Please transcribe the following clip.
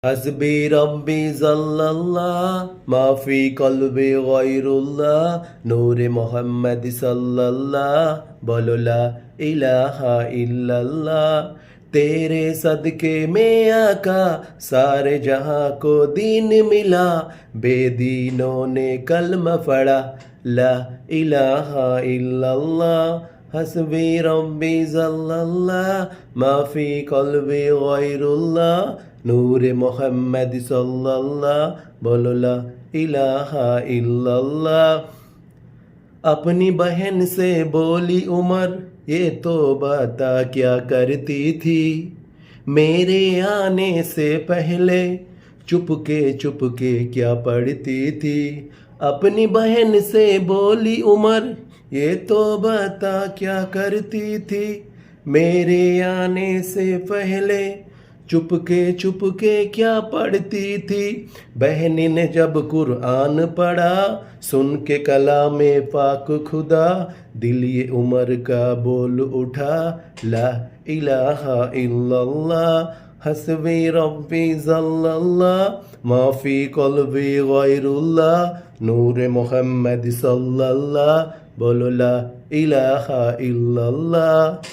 হাসবি রব্বি জাল্লাল্লাহ মাফি কলবে গয়রুল্লাহ নূরে মোহাম্মদ সাল্লাল্লাহ বলো লা ইলাহা ইল্লাল্লাহ तेरे सदके में आका सारे जहां को दीन मिला बेदीनों ने कलमा पढ़ा ला इलाहा इल्लल्लाह हस्बी रब्बी जल्लल्लाह माफी कल्बी गैरुल्लाह नूरे मोहम्मद सल्लल्लाह बोलो ला इलाहा इल्लल्लाह। अपनी बहन से बोली उमर ये तो बता क्या करती थी मेरे आने से पहले चुपके क्या पढ़ती थी। अपनी बहन से बोली उमर ये तो बता क्या करती थी मेरे आने से पहले चुपके क्या पढ़ती थी। बहनी ने जब कुरान पढ़ा सुन के कलाम पाक खुदा दिल ये उमर का बोल उठा ला इलाहा इल्लल्लाह हस्बी रब्बी जल्लल्लाह माफी कल्बी गैरुल्लाह नूरे मोहम्मद सल्लल्लाह बोलो ला इलाहा इल्लल्लाह।